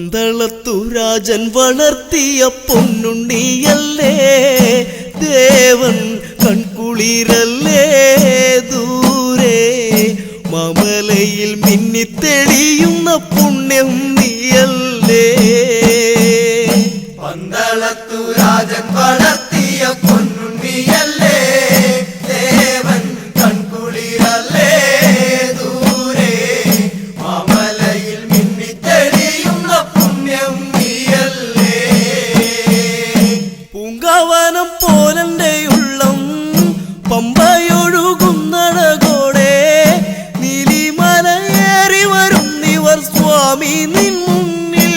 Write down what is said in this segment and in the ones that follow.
പന്തളത്തുരാജൻ വളർത്തിയ പൊന്നുണ്ണിയല്ലേ ദേവൻ കൺകുളിരല്ലേ ദൂരെ മാമലയിൽ മിന്നിത്തെളിയുന്ന പുണ്യം നീയല്ലേ. പന്തളത്തുരാജൻ വളർത്തിയ പൊന്നുണ്ണിയല്ലേ ദേവൻ കൺകുളിരല്ലേ ദൂരെ മാമലയിൽ മിന്നിത്തെളിയുന്ന പുണ്യം നീയല്ലേ. പൂങ്കാവനം പോലെന്റെ ഉള്ളം പമ്പയൊഴുകുന്നഴകോടെ നീലിമലയേറി വരുന്നിവർ സ്വാമി നിൻ മുന്നിൽ.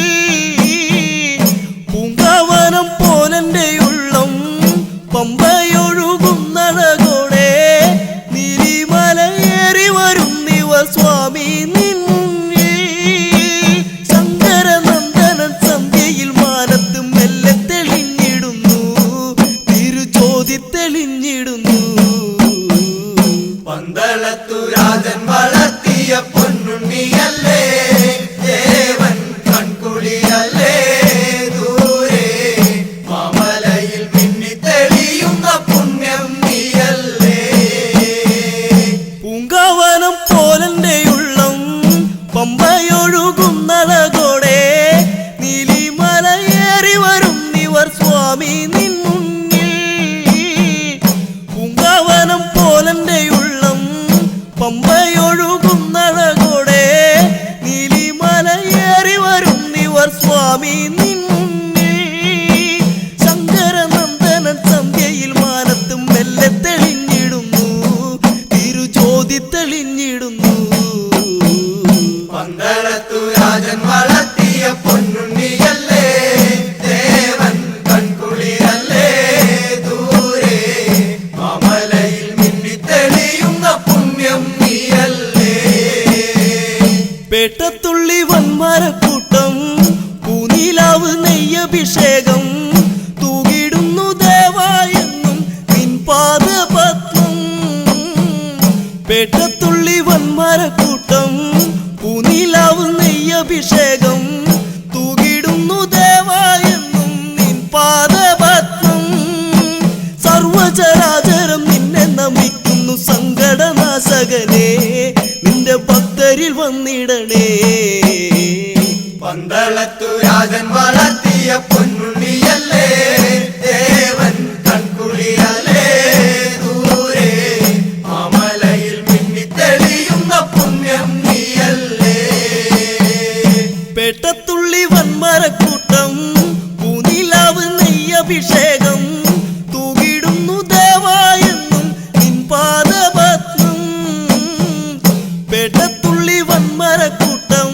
പൂങ്കാവനം പോലെന്റെ ഉള്ളം പമ്പയൊഴുകുന്നഴകോടെ നീലിമലയേറി വരുന്നിവർ സ്വാമി നിൻ മുന്നിൽ. ശങ്കരനന്ദനൻ സന്ധ്യയിൽ മാനത്ത് മെല്ലെ തെളിഞ്ഞിടുന്നു, തിരുജ്യോതി തെളിഞ്ഞിടുന്നു. പന്തളത്തുരാജൻ വളർത്തിയ പൊന്നുണ്ണിയല്ലേ ദേവൻ കൺകുളിരല്ലേ ദൂരെ മാമലയിൽ മിന്നിത്തെളിയുന്ന പുണ്യം നീയല്ലേ. പൂങ്കാവനം പോലെന്റെ ഉള്ളം പമ്പയൊഴുകുന്നഴകോടെ നീലിമലയേറി വരുന്നിവർ സ്വാമി നിൻ മുന്നിൽ. പൂങ്കാവനം പോലെന്റെ ഉള്ളം പമ്പയൊഴുകുന്നഴകോടെ നീലിമലയേറി വരുന്നിവർ സ്വാമി നിൻ മുന്നിൽ. ശങ്കരനന്ദനൻ സന്ധ്യയിൽ മാനത്ത് മെല്ലെ തെളിഞ്ഞിടുന്നു, തിരുജ്യോതി തെളിഞ്ഞിടുന്നു. പന്തളത്തുരാജൻ വളർത്തിയ പൊന്നുണ്ണിയല്ലേ ദേവൻ കൺകുളിരല്ലേ ദൂരെ മാമലയിൽ മിന്നിത്തെളിയുന്ന പുണ്യം നീയല്ലേ. പേട്ടത്തുള്ളി വന്മരക്കൂട്ടം പൂനിലാവ് നെയ്യഭിഷേകം തൂകിടുന്നു ദേവായെന്നും നിൻ പാദപത്മം. പേട്ടത്തുള്ളി വന്മരക്കൂട്ടം പൂനിലാവ് നെയ്യഭിഷേകം തൂകിടുന്നു ദേവായെന്നും നിൻ പാദപത്മം. സർവചരാചരം നിന്നെ നമിക്കും നമിക്കുന്നു സങ്കടനാശകനെ നിന്റെ ഭക്തരിൽ വന്നിടണേ പന്തളത്തു രാജൻ വളർത്തിയ പൊന്നുണ്ണിയല്ലേ ദേവൻ കൺകുളിയല്ലേ ദൂരെ മാമലയിൽ മിന്നിത്തെളിയുന്ന പുണ്യം നീയല്ലേ പേട്ടത്തുള്ളി വൻമരക്കൂട്ടം പൂനിലാവ് നെയ്യഭിഷേകം തൂകിടുന്നു ദേവായെന്നും നിൻ പാദപത്മം പേട്ടത്തുള്ളി വൻമരക്കൂട്ടം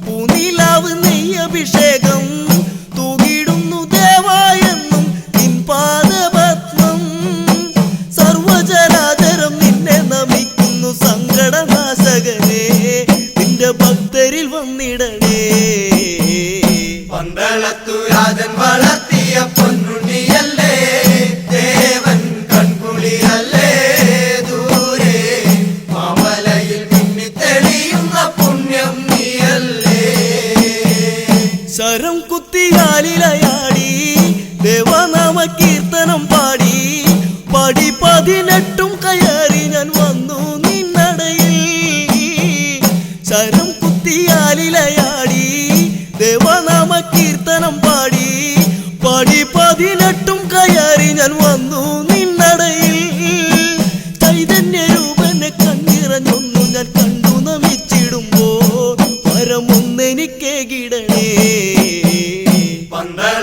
പൂനിലാവ് നെയ്യഭിഷേകം തൂകിടുന്നു ദേവായെന്നും നിൻ പാദപത്മം സർവചരാചരം നിന്നെ നമിക്കുന്നു സങ്കടനാശകനെ നിന്റെ ഭക്തരിൽ വന്നിടണേ പന്തളത്തു രാജൻ വളർത്തിയ പൊന്നുണ്ണിയല്ലേ ദേവൻ കൺകുളിയല്ലേ ദൂരെ മാമലയിൽ മിന്നിത്തെളിയുന്ന പുണ്യം നീയല്ലേ ശരം കുത്തിയാലിലയാടി ദേവനാമ കീർത്തനം പാടി പടി 18 കയറി ഞാൻ വന്നു നിന്നടയിൽ ശരം കുത്തിയാലിലയാടി ദേവനാമ കീർത്തനം പാടി പടി 18 കയറി ഞാൻ വന്നു നിന്നടയിൽ ചൈതന്യരൂപനെ കണ്ണിറഞ്ഞൊന്നു ഞാൻ കണ്ടു നമിച്ചിടുമ്പോൾ വരമൊന്നെനിക്കേകിടണേ പന്തള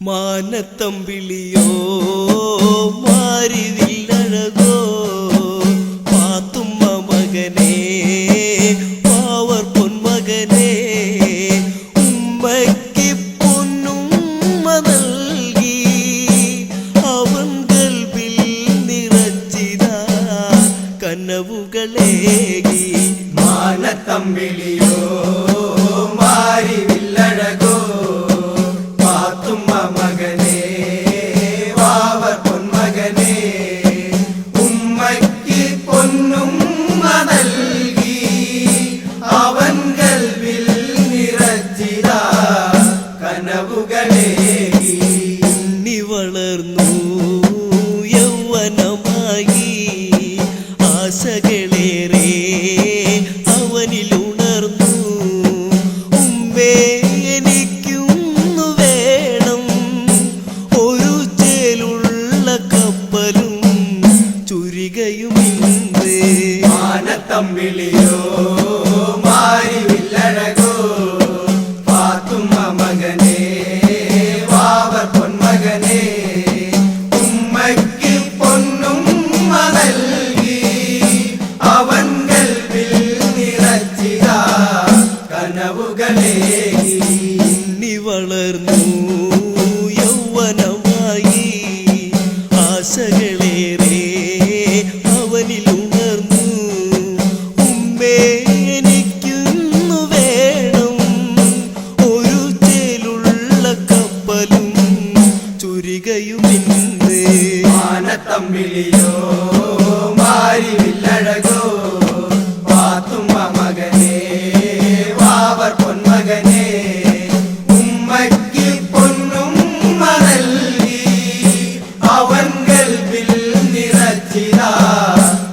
മാനത്തമ്പിളിയോ മാരിവില്ലഴകോ പാത്തുമ്മ മകനേ പാവർ പൊന്മകനേ ഉമ്മയ്ക്ക് പൊന്നുമ്മ നൽകി അവൻ കൽവിൽ നിറച്ചിതാ കനവുകളേകി മാനത്തമ്പിളിയോ മാരിവില്ലഴകോ പാത്തുമ്മ മകനേ വാവർ പൊന്മകനേ ഉമ്മയ്ക്ക് പൊന്നുമ്മ നൽകി അവൻ കൽവിൽ നിറച്ചിതാ കനവുകളേകി ഉണ്ണി വളർന്നു യൗവനമായി ആശകളേറെ അവനിലുണർന്നു ഉമ്മേ എനിക്കൊന്നു വേണം ഒരു ചേലുള്ള കപ്പലും ചുരികയുമിന്ന് മാനത്തമ്പിളിയോ മാരിവില്ലഴകോ പാത്തുമ്മ മകനേ വാവർ പൊന്മകനേ ഉമ്മയ്ക്ക് പൊന്നുമ്മ നൽകി അവൻ കൽവിൽ നിറച്ചിതാ കനവുകളേകി ഉണ്ണി വളർന്നു യൗവനമായി ആശകളേറെ അവനിലുണർന്നു ഉമ്മേ എനിക്കൊന്നു വേണം ഒരു ചേലുള്ള കപ്പലും ചുരികയുമിന്ന് മാനത്തമ്പിളിയോ മാരിവില്ലഴകോ പാത്തുമ്മ മകനേ വാവർ പൊന്മകനേ ഉമ്മയ്ക്ക് പൊന്നുമ്മ നൽകി അവൻ കൽവിൽ നിറച്ചിതാ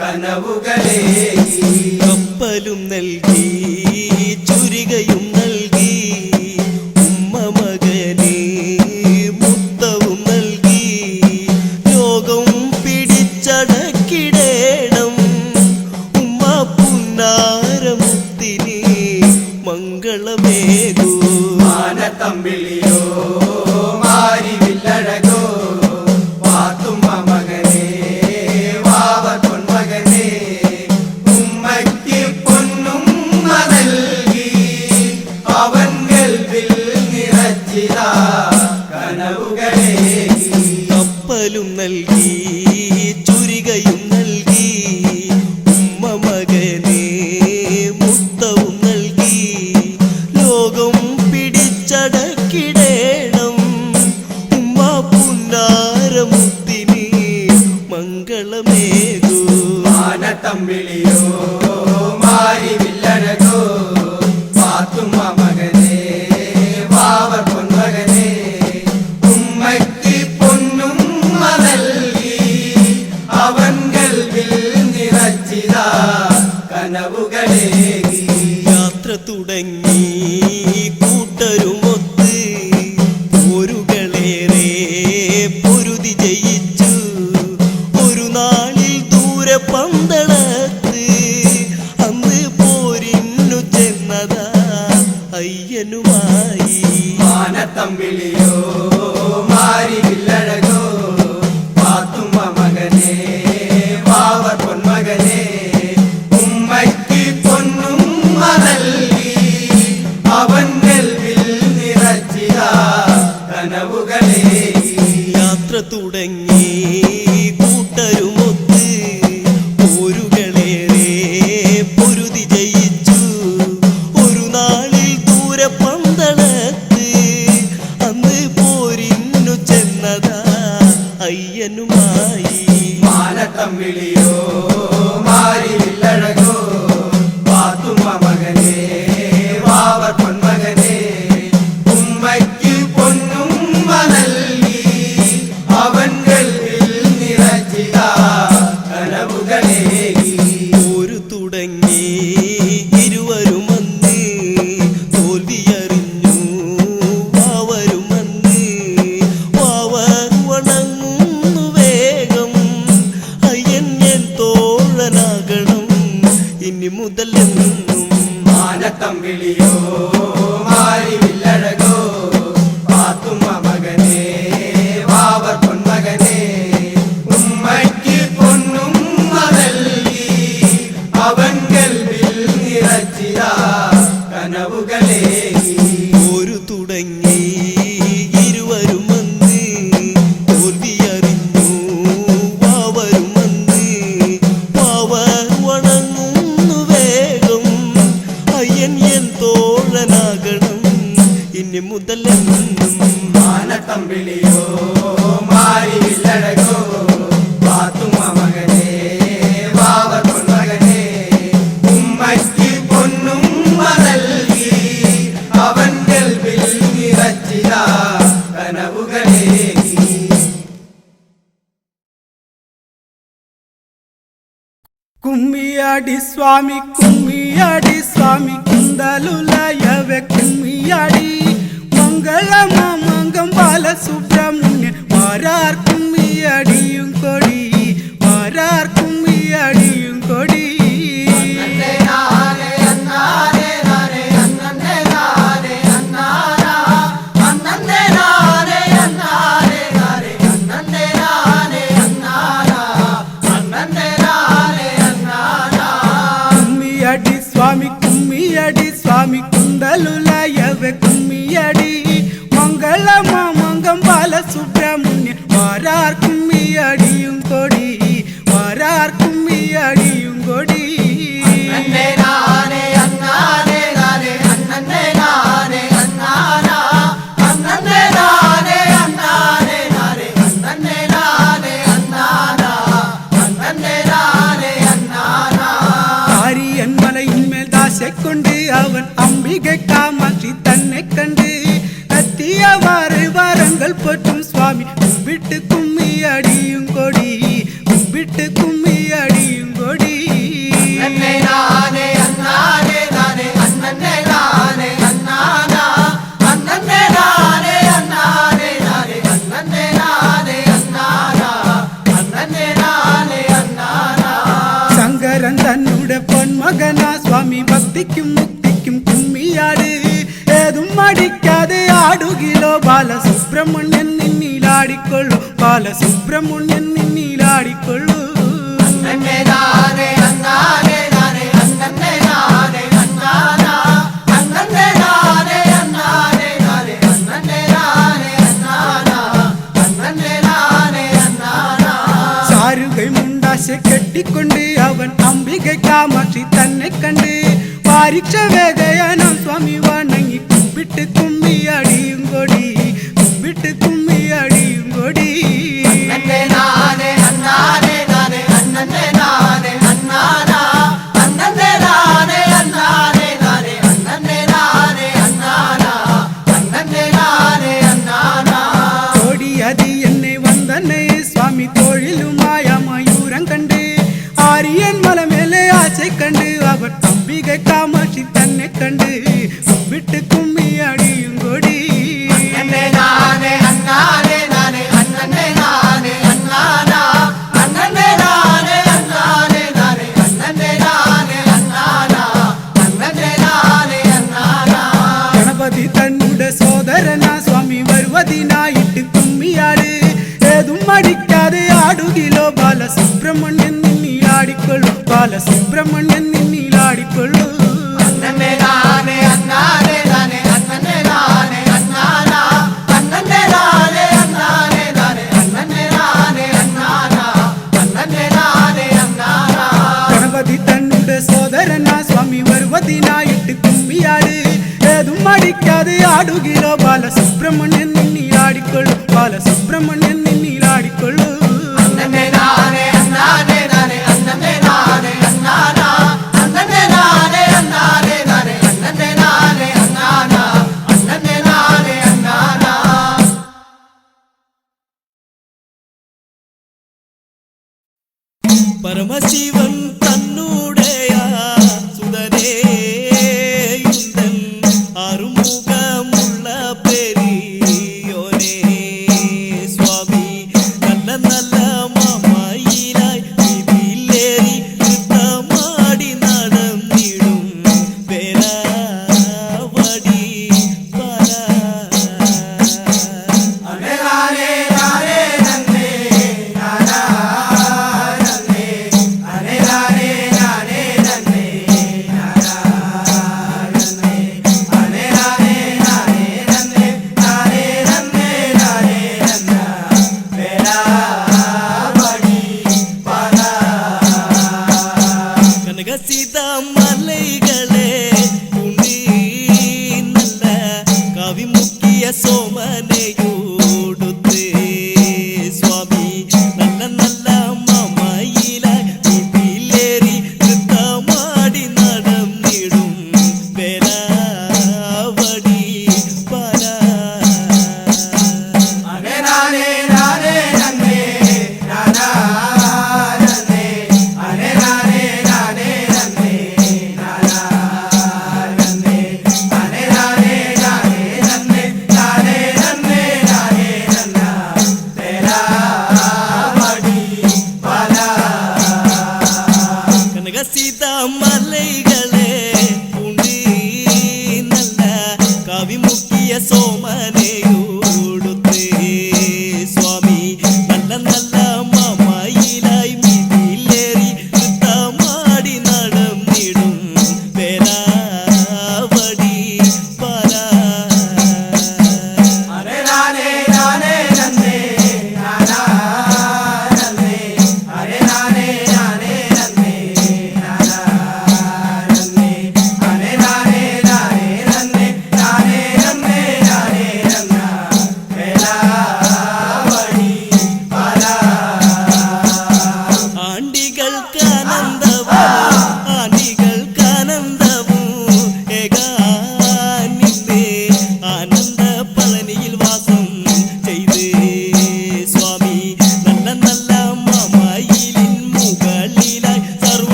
കനവുകളേകി കപ്പലും നൽകി ചുരികയും നൽകി ഉമ്മ മകനേ മുത്തവും നൽകി ലോകം പിടിച്ചടക്കിടേണം ഉമ്മ പുന്നാരമുത്തിനി മംഗളമേകൂ മാനത്തമ്പിളിയോ മാരിവില്ലഴകോ പാത്തുമ്മ മകനേ വാവർ പൊന്മകനേ ഉമ്മയ്ക്ക് പൊന്നുമ്മ നൽകി അവൻ കൽവിൽ നിറച്ചിതാ കനവുകളേകി കപ്പലും നൽകി ചുരികയും നൽകി ഉമ്മ മകനേ മുത്തവും നൽകി ലോകം പിടിച്ചടക്കിടേണം ഉമ്മ പുന്നാരമുത്തിനി മംഗളമേകൂ മാനത്തമ്പിളിയോ മാരിവില്ലഴകോ പാത്തുമ്മ മകനേ വാവർ പൊന്മകനേ ഉമ്മയ്ക്ക് പൊന്നുമ്മ നൽകി അവൻ കൽവിൽ നിറച്ചിതാ കനവുകളേകി യാത്ര തുടങ്ങി കൂട്ടരുമൊത്ത് പോരുകളേറെ പൊരുതി ജയിച്ചു ഒരു നാളിൽ ദൂരെ പന്തളത്ത് അന്ന് പോരിന്നു ചെന്നതാ അയ്യനുമായി മാനത്തമ്പിളിയോ മാരിവില്ലഴകോ പാത്തുമ്മ മകനേ വാവർ പൊന്മകനേ ഉമ്മയ്ക്ക് പൊന്നുമ്മ നൽകി അവൻ കൽവിൽ നിറച്ചിതാ കനവുകളേകി യാത്ര തുടങ്ങി കൂട്ടരുമൊത്ത് പോരുകളേറെ പൊരുതി ജയിച്ചു ഒരു നാളിൽ ദൂരെ പന്തളത്ത് അന്ന് പോരിന്നു ചെന്നതാ അയ്യനുമായി മാനത്തമ്പിളിയോ മാരിവില്ലഴകോ പാത്തുമ്മ മകനേ വാവർ പൊന്മകനേ ഉമ്മയ്ക്ക് പൊന്നുമ്മ നൽകി അവൻ കൽവിൽ നിറച്ചിതാ കനവുകളേകി ഒരു തുടങ്ങി ഇരുവരുമന്ന് തോൽവിയറിഞ്ഞു വാവരുമന്ന് വാവർ വണങ്ങുന്നു വേഗം അയ്യൻ തോഴനാകണം ഇനി മുതലെന്നും മാനത്ത కుమ్మియాడి స్వామి కుందలులయవే కుమ్మియాడి మంగళమామంగం బాల సుబ్రహ్మణ్య മാരാർ കുമ്മിയടിയും കൊടി മാരാർ കുമ്മിയടിയും കൊടി కుమ్మియడి స్వామి కుందలులయవే కుమ్మియడి మంగళమామంగం బాల സുബ്രഹ്മണ്യ മാരാർ കുമ്മിയടിയും കൊടി മാരാർ കുമ്മിയടിയും കൊടി കൊണ്ട് അവൻ അംബികை കാമാക്ഷി തന്നെ കണ്ട് എത്തിയവാറ് വരങ്ങൾ പറ്റും സ്വാമി കുമ്പിട്ട് കുമ്മിയടിയും കൊടി കുമ്പിട്ട് കുമ്മിയടിയും കൊടി ശങ്കരൻ തന്നുടെ പൊന്മകനാ സ്വാമി ഭക്തിക്കും മുക്തിക്കും കുമ്മിയാട് ഏതും മടിക്കാതെ ആടുകിലോ ബാലസുബ്രഹ്മണ്യൻ നിന്നിലാടിക്കൊള്ളു ബാലസുബ്രഹ്മണ്യൻ നിന്നിലാടിക്കൊള്ളു സാരുകൈ മുണ്ടാശ കെട്ടിക്കൊണ്ട് അവൻ അംബികை കാമാക്ഷി തന്നെ കണ്ട് പാരിക്ഷ വേഗയാനാം സ്വാമി വണങ്ങി കുമ്പിട്ട് കുമ്മിയടിയും കൊടി കുമ്പിട്ട് കുമ്മിയടിയും കൊടി കോടിയതി എന്നെ വന്ദനെ സ്വാമി തൊഴിലുമായ മയൂരം കണ്ട് ആര്യൻ മലമേലെ ആശை കണ്ട് അവർ അംബികை കാമാക്ഷി തന്നെ കണ്ട് കുമ്പിട്ട് കുമ്മിയടിയും കൊടി ഗണപതി തന്നുടെ സോദരനാ സ്വാമി വരുവതിനായിട്ട് കുമ്മിയാട് ഏതും മടിക്കാതെ ആടുകിലോ ബാലസുബ്രഹ്മണ്യൻ നിന്നിലാടിക്കൊള്ളു ബാലസുബ്രഹ്മണ്യൻ നിന്നിലാടിക്കൊള്ളു ഗണപതി തന്നുടെ സോദരനാ സ്വാമി വരുവതിനായിട്ട് കുമ്മിയാട് ഏതും മടിക്കാതെ ആടുകിലോ ബാലസുബ്രഹ്മണ്യൻ നിന്നിലാടിക്കൊള്ളു ബാലസുബ്രഹ്മണ്യൻ നിന്നിലാടിക്കൊള്ളു പരമശിവൻ തന്നുടയ സുതരേ യുദ്ധൻ അറുമുഖമുള്ള പെരിയോനേ സ്വാമി നല്ല നല്ല മാമയിലായി ഇതിലേറി നൃത്തമാടി നടന്നിടും പേരാവടി പര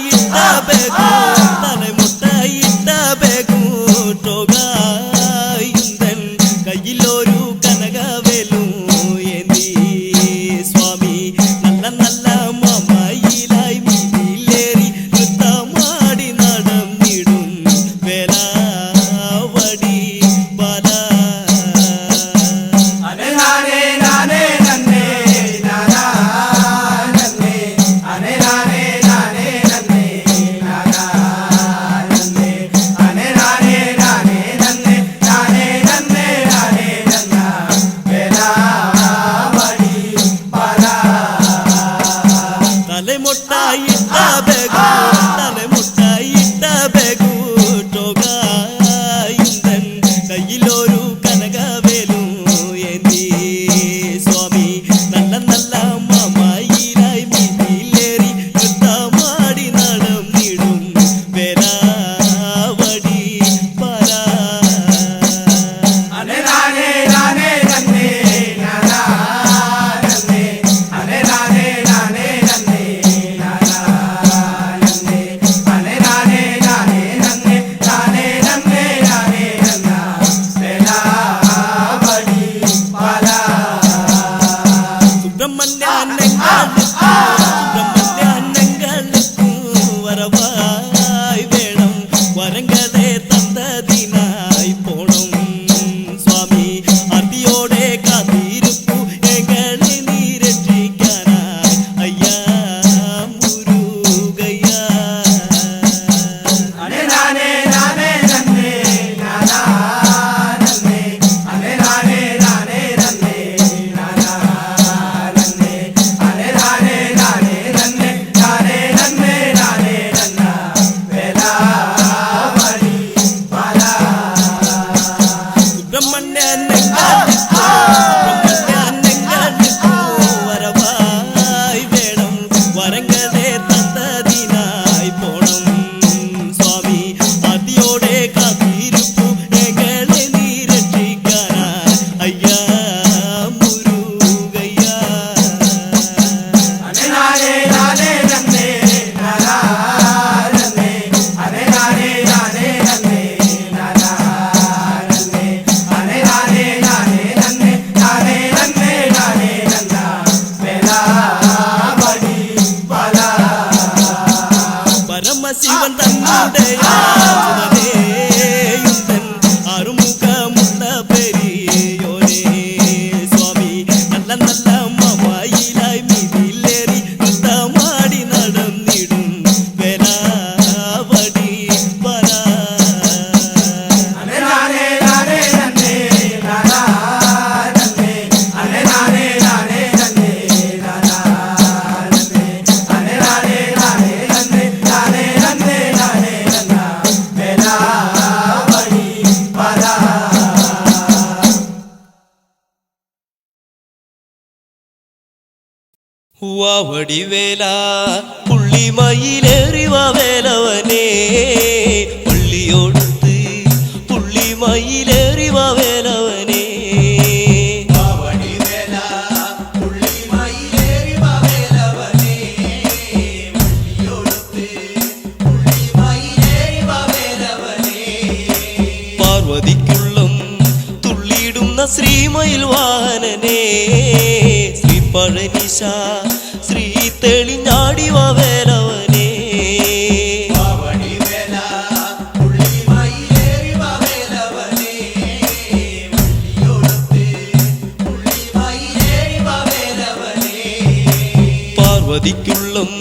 ಇಟ್ಟ ಬೇಕು ತಲೆ ಮುಟ್ಟ ಇಟ್ಟ ಬೇಕು ಟೋಗ ಇಂದನ್ ಕೈಯಿಲ್ಲೋರು ಕನಗವೇಲು ಏಂದಿ ಸ್ವಾಮಿ ನಲ್ಲ ನಲ್ಲ ಮಮಯಿಲಾಯ್ ಮೀದಿಲೇರಿ ನೃತ್ತ ಮಾಡಿ ನಡಂ ನೀಡುಂ ವೇಲಾವಡಿ ಬಾಲ ತಲೆ ಮೊಟ್ಟ ಇಟ್ಟ ಬೇಕು ತಲೆ ಮೊಟ್ಟ ಇಟ್ಟ ಬೇಕು ಟೋಗ ಇಂದನ್ ಕೈಯಿಲ್ಲೋರು ಕನಗವೇಲು ಏಂದಿ ಸ್ವಾಮಿ ನಲ್ಲ ನಲ್ಲ ಮಮಯಿಲಾಯ್ ಮೀದಿಲೇರಿ ನೃತ್ತ ಮಾಡಿ ನಡಂ ನೀಡುಂ ವೇಲಾವಡಿ ಬಾಲ സുബ്രഹ്മണ്യനങ്ങളുക്കും വരവായി വേണം വരങ്കതെ തന്നതിനായി പോണം സ്വാമി അതിയോടെ കാത്തിരിപ്പു എങ്ങളെ നീ രക്ഷിക്കാനായി അയ്യാ മുരുകയ്യ സുബ്രഹ്മണ്യനങ്ങളുക്കും വരവായി വേണം വരങ്കതെ തന്നതിനായി പോണം സ്വാമി അതിയോടെ കാത്തിരിപ്പു എങ്ങളെ നീ രക്ഷിക്കാനായി അയ്യാ മുരുകയ്യ പരമശിവൻ തന്നുടയാതൻ ആറുമുഖമുള്ള പെരിയോരേ സ്വാമി നല്ല നല്ല മമയിലായി മീതിലേറി നൃത്ത മാടി നടന്നിടും വേലാവടി ബാല വടിവേല പുള്ളിമയിലേറിവ വേലവനേ പള്ളിയോടത്ത് പുള്ളിമയിലേറിവ വേലവനേ പാർവതിക്കുള്ളം തുള്ളിയിടുന്ന ശ്രീമയിൽ വാഹനനേ ശ്രീ പഴനിശ ശ്രീ തെളിഞ്ഞാടിവ വേലവനേ പാർവതിക്കുള്ളം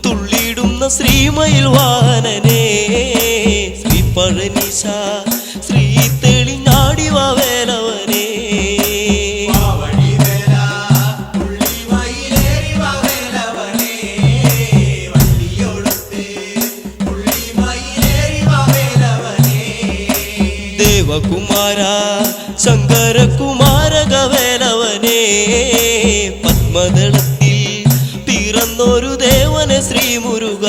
തുള്ളിയിടുന്ന ശ്രീമയിൽ വാഹനനേ ശ്രീ പഴനിശ ശ്രീ തെളിഞ്ഞാടിവ വേലവനേ ദേവകുമാര ശങ്കരകുമാരക വേലവനേ പത്മദളത്തിൽ പിറന്നൊരു ദേവനെ ശ്രീ മുരുക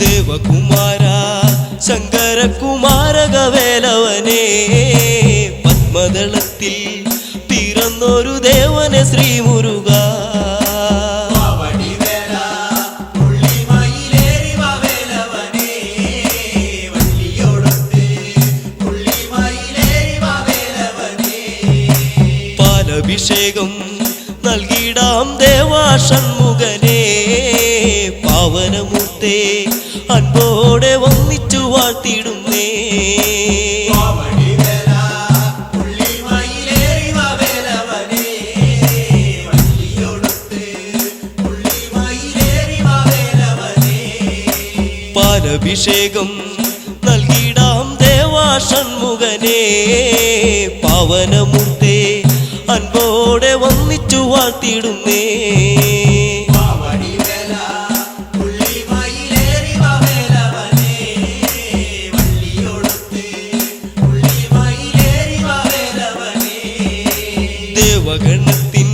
ദേവകുമാര ശങ്കര അക്ഷരകുമാരകവേലവനെ പത്മദളത്തിൽ പിറന്നൊരു ദേവനെ ശ്രീ മുരുക പാലഭിഷേകം നൽകിടാം ദേവാഷൺമുഖനെ പാവനമൂർത്തേ അൻപോടെ വന്നിച്ചു വാഴ്ത്തിടുന്നേ പാലഭിഷേകം നൽകിടാം ദേവാഷൺമുഖനെ പാവനമൂർത്തേ അൻപോടെ വന്നിച്ചു വാഴ്ത്തിടുന്നേ ദേവഗണത്തിൻ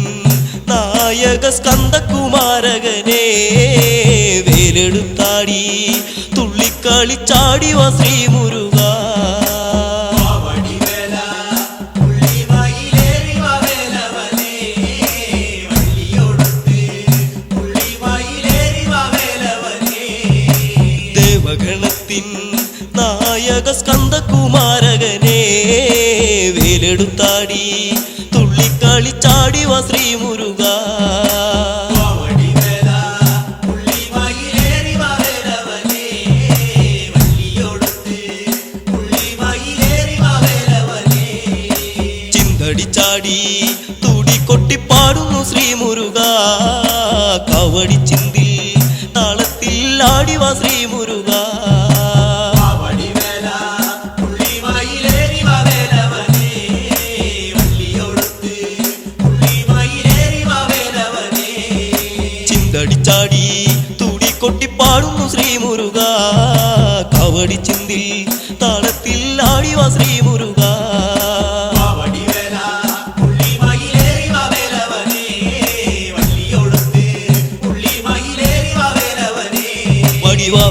നായക സ്കന്ദകുമാരകനെ വേലെടുത്താടി തുള്ളിക്കളിച്ചാടി വാ ശ്രീ മുരുക ദേവഗണത്തിൻ നായക സ്കന്ദകുമാരകനെ വേലെടുത്താടി തുള്ളിക്കളിച്ചാടി വാ ശ്രീ മുരുക ചിന്തടിച്ചാടി തുടികൊട്ടിപ്പാടുന്നു ശ്രീ മുരുക കവടി ചിന്തിൽ താളത്തിൽ ആടിവാ ശ്രീ മുരുക ചിന്തടിച്ചാടി തുടികൊട്ടിപ്പാടുന്നു ശ്രീ മുരുക കവടി ചിന്തിൽ താളത്തിൽ ആടിവാ ശ്രീ മുരുക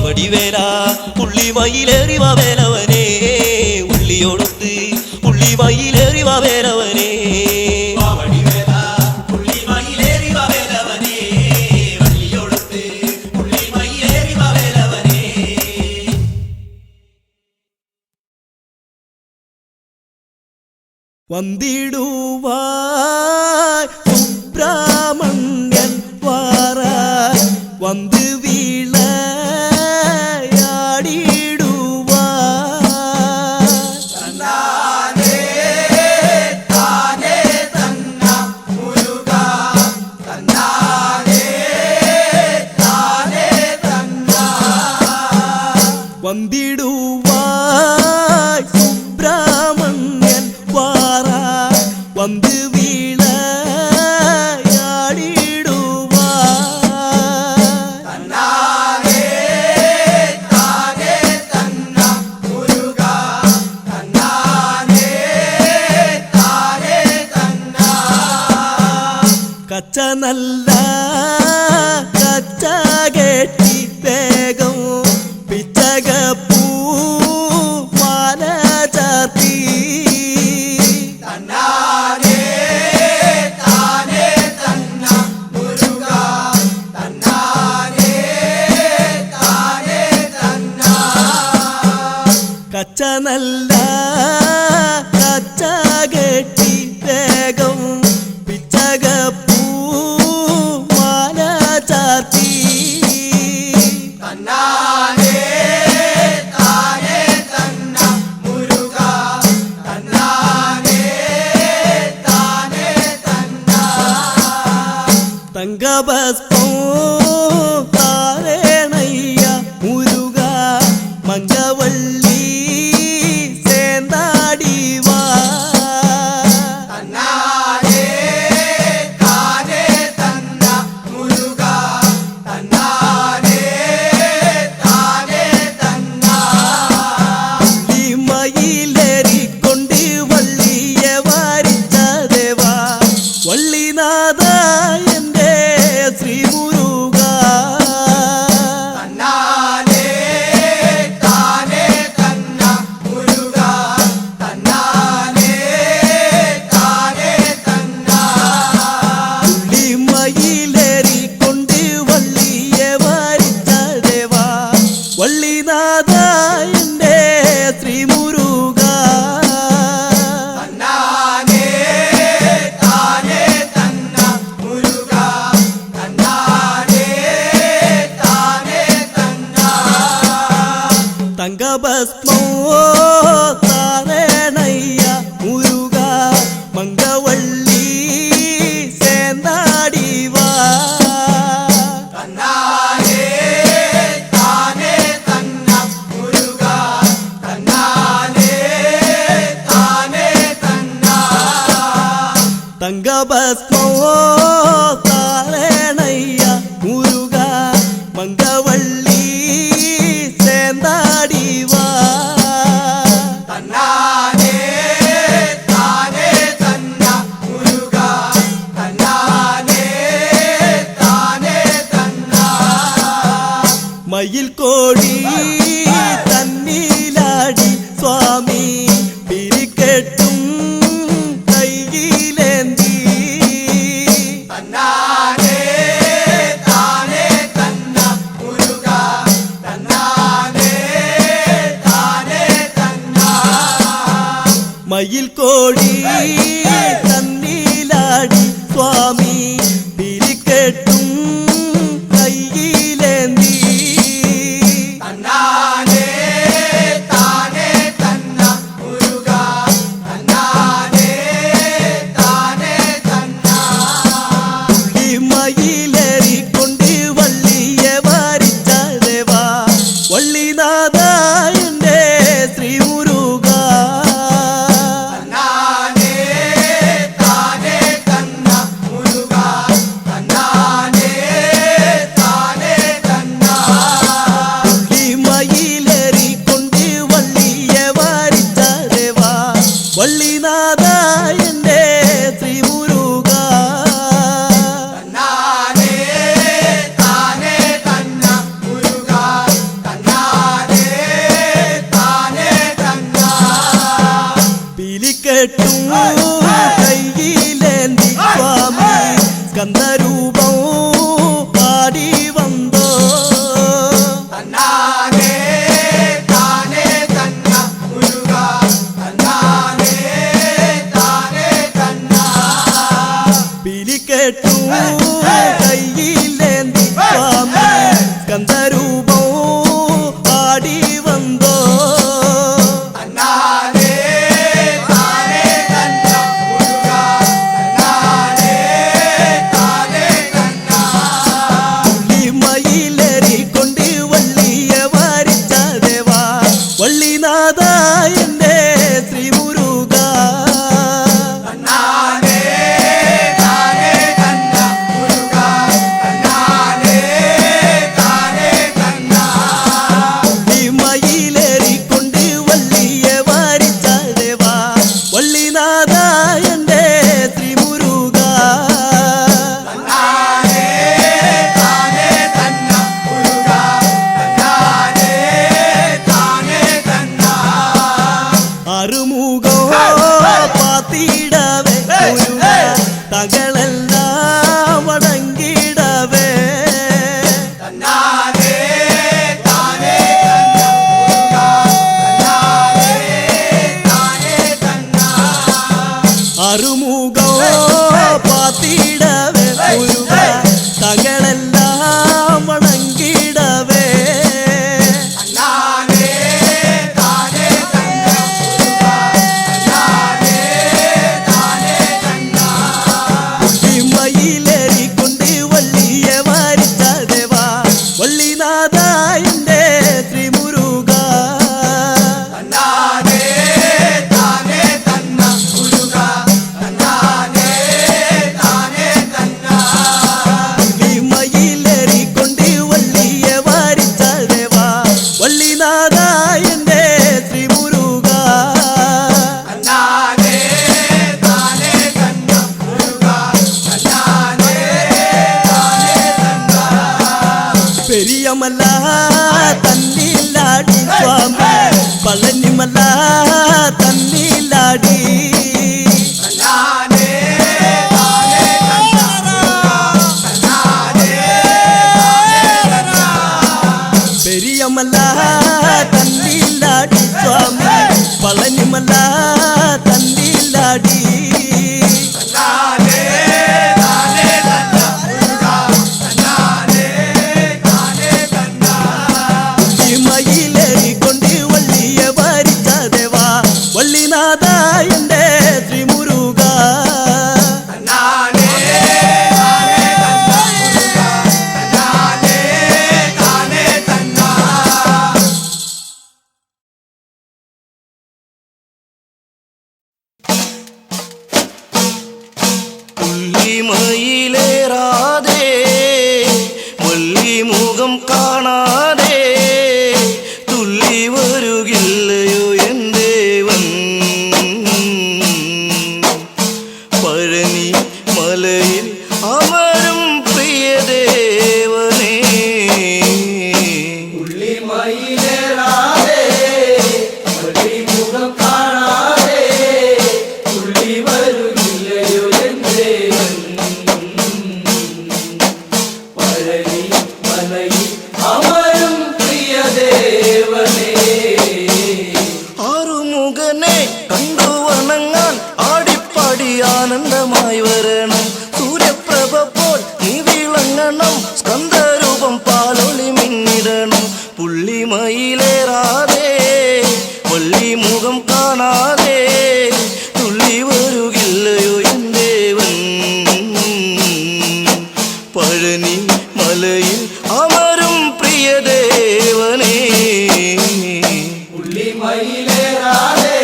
വടിവേല പുള്ളി മയിലേറി വാ വേലവനെ ഉള്ളിയോടൊത്ത് പുള്ളി മയിലേറി വാ വേലവനെ വന്ദിടുവായ് സുബ്രഹ്മണ്യൻ വാറ വന്ത് വന്ദിടുവായ് സുബ്രഹ്മണ്യൻ വാറ വന്ത് കച്ച നല്ല കച്ച കെട്ടി വേഗം പിച്ചകപ്പൂ മാല ചാത്തി കച്ച നല്ല കച്ച കെട്ടി വേഗം പിച്ചകപ്പൂ മാല ചാത്തി തങ്കഭസ്മം താരേണയ്യ മുരുക മംഗവള്ളി ഭസ്മോ താരേണയ്യ മുരുക മംഗവള്ളി ചേന്താടിവാ തന്നാനേ താനേ തന്ന മുരുക തന്നാനേ താനേ തന്ന തങ്കഭസ്മോ താരേണയ്യ മുരുക മംഗവള്ളി ചേന്താടിവാ തന്നാനേ താനേ തന്ന മുരുക തന്നാനേ താനേ തന്ന മയിൽ കോഴി തന്നിലാടി സ്വാമി പിരിക്കെട്ടും കൈയിലേന്തി തന്നാനേ താനേ തന്ന മുരുക തന്നാനേ താനേ തന്ന മയിൽ കോഴി തന്നിലാടി സ്വാമി പിരിക്കെട്ടും കൈയിലേന്തി തന്നാനേ താനേ തന്ന മുരുക തന്നാനേ താനേ തന്ന മയിലേറിക്കൊണ്ട് വള്ളിയെ വാരിച്ചതേവാ വള്ളിനാഥ എന്റെ ശ്രീമുരുക തന്നാനേ താനേ തന്ന മുരുക തന്നാനേ താനേ തന്ന മയിലേറിക്കൊണ്ട് വള്ളിയെ വാരിച്ചതേവാ വള്ളിനാഥ എന്റെ ശ്രീമുരുക തന്നാനേ താനേ തന്ന മുരുക തന്നാനേ താനേ തന്ന പിലിക്കെട്ടും കൈയിലേന്തി സ്വാമി സ്കന്ദരൂപം പാടി വന്നോ തന്നാനേ താനേ തന്ന മുരുക തന്നാനേ താനേ തന്ന പിലിക്കെട്ടും കൈയിലേന്തി സ്വാമി സ്കന്ദരൂപം പാടി വന്നോ തന്നാനേ താനേ തന്ന മുരുക തന്നാനേ താനേ തന്ന മയിലേറിക്കൊണ്ട് വള്ളിയെ വാരിച്ചതേവാ വള്ളിനാഥ എന്റെ ശ്രീമുരുക തന്നാനേ താനേ തന്ന മുരുക തന്നാനേ താനേ തന്ന മയിലേറിക്കൊണ്ട് വള്ളിയെ വാരിച്ചതേവാ വള്ളിനാഥ എന്റെ ശ്രീമുരുക തന്നാനേ താനേ തന്ന മുരുക തന്നാനേ താനേ തന്ന അറുമുഖോ പാത്തിടവേ മുരുക തകളെല്ലാം വണങ്ങിടവേ തന്നാനേ താനേ തന്ന മുരുക തന്നാനേ താനേ തന്ന അറുമുഖോ പാത്തിടവേ മുരുക തകളെല്ലാം വണങ്ങിടവേ തന്നാനേ താനേ തന്ന മുരുക തന്നാനേ താനേ തന്ന മയിലേറിക്കൊണ്ട് വള്ളിയെ വാരിച്ചതേവാ വള്ളിനാഥ എന്റെ ശ്രീമുരുക തന്നാനേ താനേ തന്ന മുരുക തന്നാനേ താനേ തന്ന മയിലേറിക്കൊണ്ട് വള്ളിയെ വാരിച്ചതേവാ വള്ളിനാഥ എന്റെ ശ്രീമുരുക തന്നാനേ താനേ തന്ന മുരുക തന്നാനേ താനേ തന്ന പെരിയമല്ല തന്നിലാടി സ്വാമി പളനിമല്ല തന്നിലാടി തന്നാനേ താനേ തന്ന മുരുക തന്നാനേ താനേ തന്ന പെരിയമല്ല തന്നിലാടി സ്വാമി പളനിമല്ല തന്നിലാടി തന്നാനേ താനേ തന്ന മുരുക തന്നാനേ താനേ തന്ന മയിലേറിക്കൊണ്ട് വള്ളിയെ മയിലേറാതെ വള്ളി മുഖം കാണാതെ തുള്ളി വരുകില്ലയോ എൻ ദേവൻ പഴനി മലയിൽ അമരും പ്രിയദേവനേ മയിലേറാതെ മുഖം കാണാതെ തുള്ളി വരുകില്ലയോ എൻ ദേവൻ പഴനി മലയിൽ അമരും പ്രിയദേവനേ ആറുമുഖനെ കണ്ടു വണങ്ങാൻ ആടിപ്പാടി ആനന്ദമായി വരണം സൂര്യപ്രഭ പോൽ നീ വിളങ്ങണം സ്കന്ദരൂപം പാലൊളി മിന്നിടണം പുള്ളി മയിലേറാതെ വള്ളി മുഖം കാണാതെ തുള്ളി വരുകില്ലയോ എൻ ദേവൻ പഴനി മലയിൽ അമരും പ്രിയദേവനേ പുള്ളി മയിലേറാതെ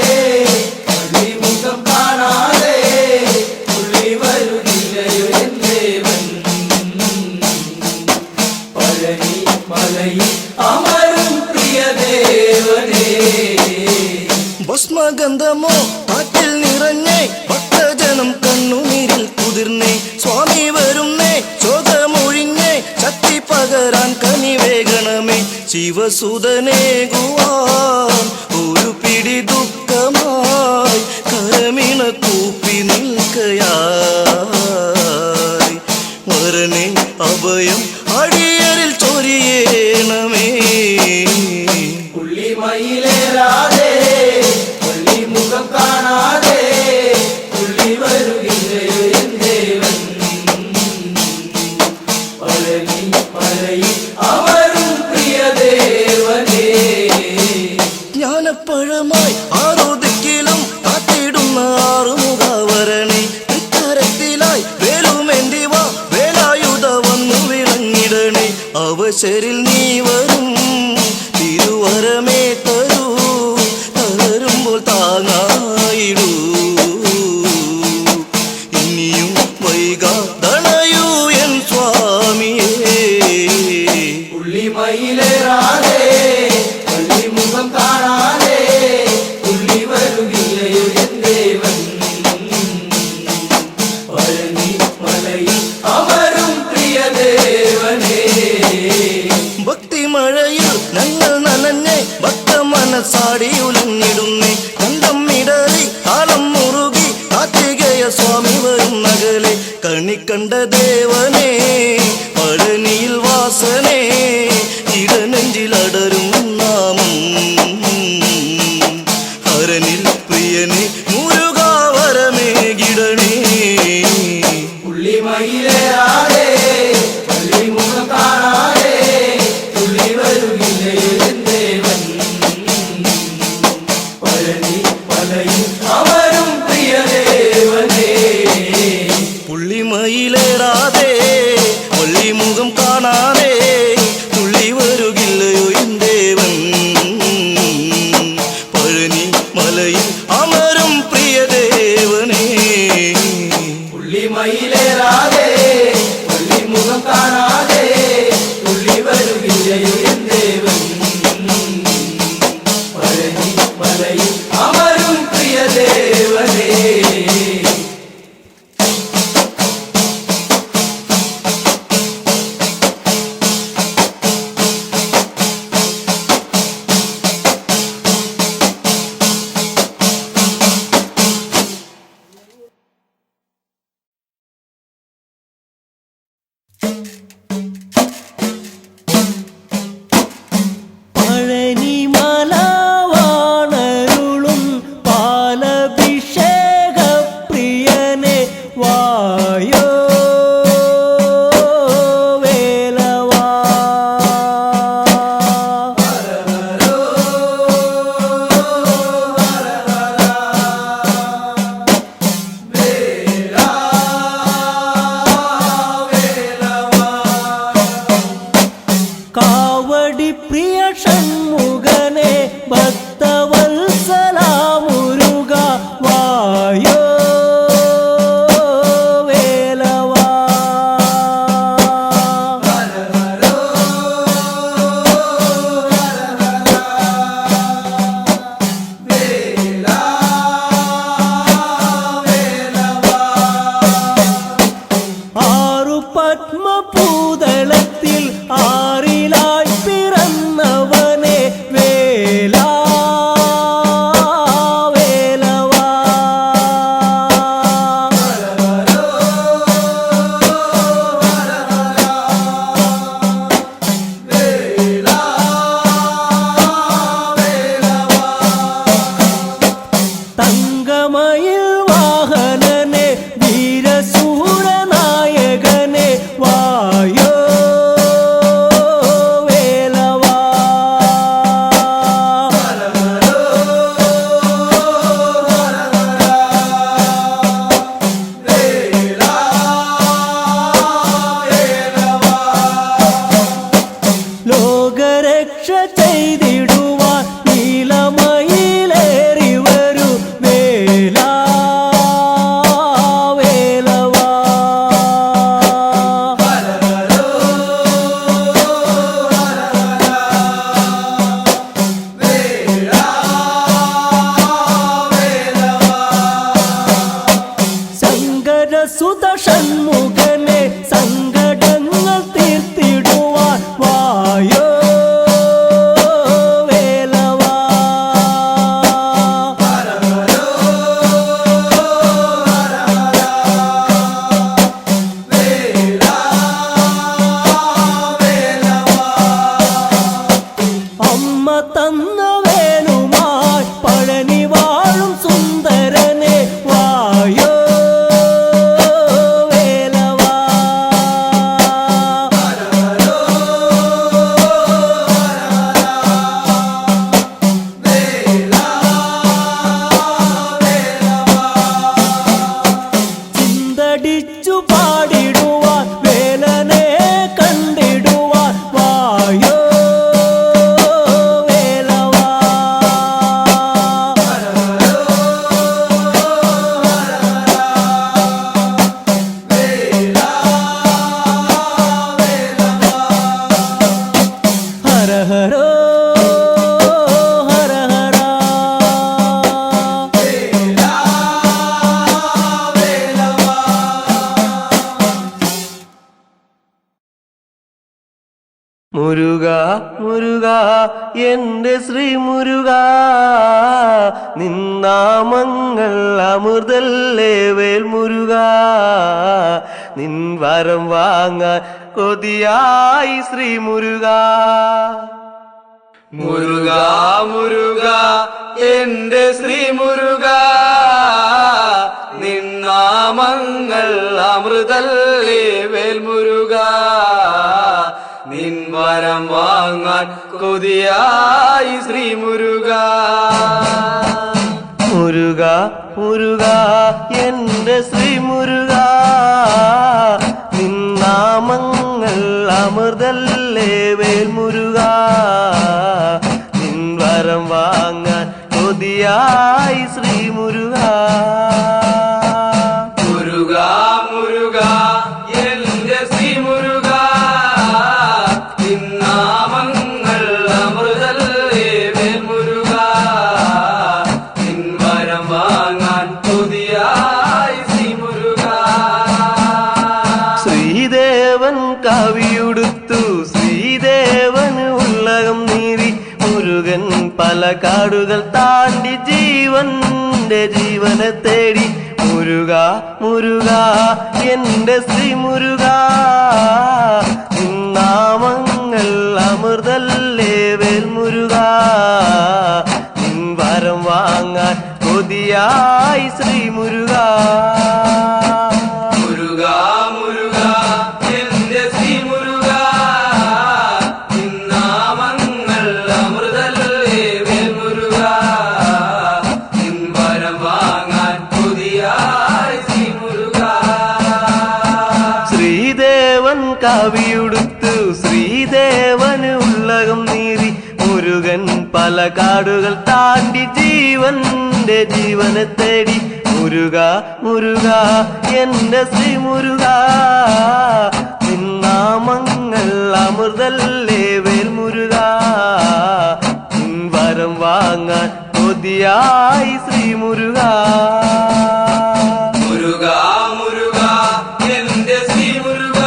മുഖം കാണാതെ തുള്ളി വരുകില്ലയോ എൻ ദേവൻ പഴനി മലയിൽ അമരും പ്രിയദേവനേ ഭസ്മഗന്ധമോ കാറ്റിൽ നിറഞ്ഞേ ഭക്തജനം കണ്ണുനീരിൽ കുതിർന്നേ സ്വാമി വരുന്നേ ചോദമൊഴിഞ്ഞേ ശക്തി പകരാൻ കനിവേഗണമേ ശിവസുതനേകുവാൻ ഒരു പിടി ദുഃഖമായി കരമിണ കൂപ്പി നിൽക്കയായി വരണേ അഭയം അടിയരിൽ ചൊരിയേണമേ പുള്ളി മയിലേറാതെ മുഖം കാണാതെ തുള്ളി വരുകില്ലയോ എൻ ദേവൻ പഴനി മലയിൽ അമരും പ്രിയദേവനേ ജ്ഞാനപ്പഴമായി ആരോദിക്കിലും കാത്തിടുന്ന ആറുമുഖവരണേ തൃക്കരത്തിലായി വേലുമെന്തി വാ വേലായുധ വന്നു വിളങ്ങിടണേ അവസരിൽ നീ വരും തിരുവരമേ തരൂ തളരുമ്പോൾ താങ്ങായിടൂ ഇനിയും വൈകാതണയൂ എൻ സ്വാമിയേ പുള്ളി മയിലേറാതെ മുഖം കാണാതെ തുള്ളി വരുകില്ലയോ എൻ ദേവൻ പഴനി മലയിൽ അമരും പ്രിയദേവനേ ഭക്തിമഴയിൽ ഞങ്ങൾ നനഞ്ഞേ ഭക്ത മനസ്സാടി ഉലഞ്ഞിടുന്നേ കണ്ടം ഇടറി കാലം മുറുകി കാർത്തികേയ സ്വാമി വരും നഗലെ കണി കണ്ട ദേവനേ പഴനിയിൽ വാസനേ ഇടനെഞ്ചിലടരും നാമം ഹരനിൽ പ്രിയനെ മുരുകാവരമേ ഗിടണേ പുള്ളി മയിലേറാതെ മുഖം കാണാതെ തുള്ളി വരുകില്ലയോ എൻ ദേവൻ പഴനി മലയിൽ അമരും പ്രിയദേവനേ പുള്ളിമയിലേറാതെ വള്ളി മുഖം കാണാതെ തുള്ളി വരുകില്ലയോ എൻ ദേവൻ പഴനി മലയിൽ അമരും പ്രിയദേവനേ പുള്ളി മയിലേറാതെ മുഖം കാണാതെ തുള്ളി വരുകില്ലയോ എൻ ദേവൻ പഴനി മലയിൽ അമരും പ്രിയദേവനേ മുരുക മുരുക എൻ്റെ ശ്രീ മുരുക നിന്നാമങ്ങൾ അമൃതല്ലേ വേൽ മുരുക നിൻ വരം വാങ്ങാൻ കൊതിയായി ശ്രീ മുരുക മുരുക മുരുക എന്റെ ശ്രീ മുരുക നിന്നാമങ്ങൾ അമൃതല്ലേ വേൽ മുരുക നിൻ വരം വാങ്ങാൻ കൊതിയായി ശ്രീ മുരുക മുരുക മുരുക എൻ്റെ ശ്രീ മുരുക നിന്നാമങ്ങൾ അമൃതല്ലേ വേൽ മുരുക നിൻ വരം വാങ്ങാൻ കൊതിയായി ശ്രീ മുരുക മുരുക മുരുക എന്റെ ശ്രീ മുരുക നിന്നാമങ്ങൾ അമൃതല്ലേ വേൽ മുരുക നിൻ വരം വാങ്ങാൻ കൊതിയായി ശ്രീ മുരുക ശ്രീദേവൻ കവിയുടുത്തു ശ്രീദേവന് ഉള്ളകം നീതി മുരുകൻ പല കാടുകൾ താണ്ടി ജീവന്റെ ജീവനെ തേടി മുരുക മുരുക എൻ്റെ ശ്രീ മുരുക നിന്നാമങ്ങൾ അമൃതല്ലേ വേൽ മുരുക നിൻ വരം വാങ്ങാൻ കൊതിയായി ശ്രീ മുരുക മുരുക മുരുക എന്റെ ശ്രീ മുരുക നിന്നാമങ്ങൾ അമൃതല്ലേ വേൽ മുരുക നിൻ വരം വാങ്ങാൻ കൊതിയായി ശ്രീ മുരുക ശ്രീദേവൻ കവിയുടുത്തു ശ്രീദേവന് ഉള്ളകം നീതി മുരുകൻ പല കാടുകൾ താണ്ടി ജീവന്റെ ജീവനെ തേടി മുരുക മുരുക എൻ്റെ ശ്രീ മുരുക നിന്നാമങ്ങൾ അമൃതല്ലേ വേൽ മുരുക നിൻ വരം വാങ്ങാൻ കൊതിയായി ശ്രീ മുരുക മുരുക മുരുക എന്റെ ശ്രീ മുരുക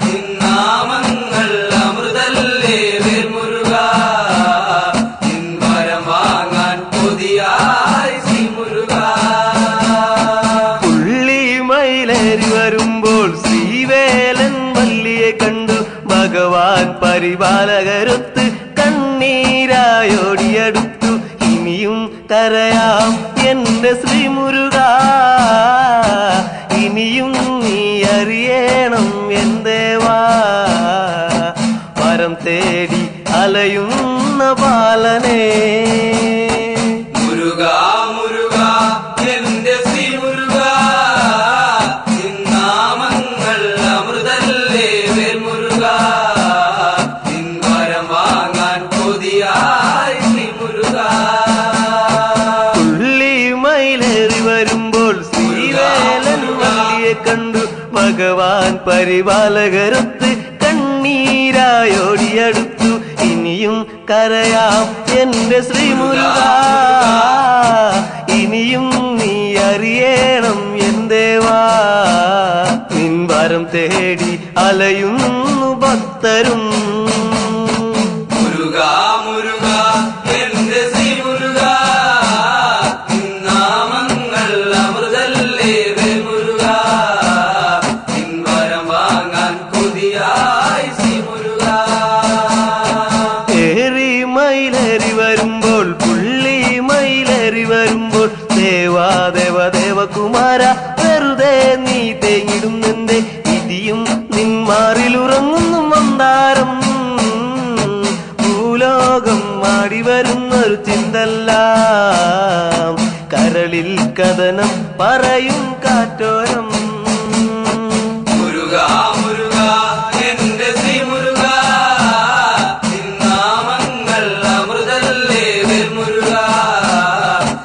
നിന്നാമങ്ങൾ അമൃതല്ലേ വേൽ മുരുക നിൻ വരം വാങ്ങാൻ കൊതിയായി ശ്രീ മുരുക പുള്ളിമയിലേറി വരുമ്പോൾ ശ്രീവേലൻ വല്ലിയെ കണ്ടു ഭഗവാൻ പരിപാലകരൊത്ത് കണ്ണീരായോടിയടുത്തു ഇനിയും കരയാം എൻ്റെ ശ്രീ മുരുക ഇനിയും നീ അറിയണം എന്തേവാ വരം തേടി അലയുന്ന ബാലനേ മുരുക മുരുക എന്റെ ശ്രീ മുരുക നിന്നാമങ്ങൾ അമൃതല്ലേ വേൽ മുരുക നിൻ വരം വാങ്ങാൻ കൊതിയായി ശ്രീ മുരുക പുള്ളിമയിലേറി വരുമ്പോൾ ശ്രീവേലൻ വല്ലിയെ കണ്ടു ഭഗവാൻ പരിപാലകരൊത്ത് കണ്ണീരായോടിയടുത്തു ഇനിയും കരയാം എൻ്റെ ശ്രീ മുരുക ഇനിയും നീ അറിയണം എന്തേവാ നിൻ വരം തേടി അലയുന്നു ഭക്തരും മുരുക മുരുക എന്റെ ശ്രീ മുരുക നിന്നാമങ്ങൾ അമൃതല്ലേ വേൽ മുരുക നിൻ വരം വാങ്ങാൻ കൊതിയായി ശ്രീ മുരുക ഏറി മയിലേറി വരുമ്പോൾ പുള്ളിമയിലേറി വരുമ്പോൾ ദേവാ ദേവ ദേവകുമാര വെറുതെ നീ തേങ്ങിടുന്നെന്റെ വിധിയും നിന്മാറിലുറങ്ങുന്നു മന്ദാരം ഭൂലോകം മാടി വരുന്നൊരു ചിന്തല്ല കരളിൽ കഥനം പറയും കാറ്റോരം മുരുക മുരുക എന്റെ ശ്രീ മുരുക നിന്നാമങ്ങൾ അമൃതല്ലേ വേൽ മുരുക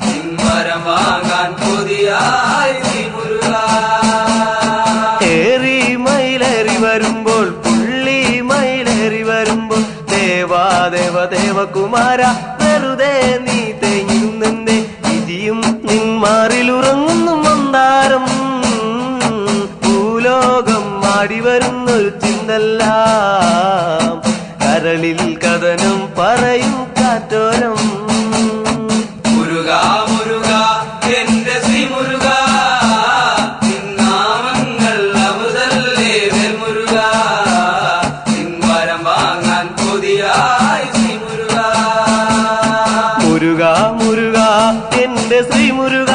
നിൻ വരം വാങ്ങാൻ കൊതിയായി ശ്രീ മുരുക ഏറി മയിലേറി വരുമ്പോൾ പുള്ളിമയിലേറി വരുമ്പോൾ ദേവാ ദേവ ദേവകുമാര വെറുതെ നീ തേങ്ങിടുന്നെന്റെ വിധിയും നിന്മാറിലുറങ്ങുന്നു മന്ദാരം മുരുക മുരുക എന്റെ ശ്രീ മുരുക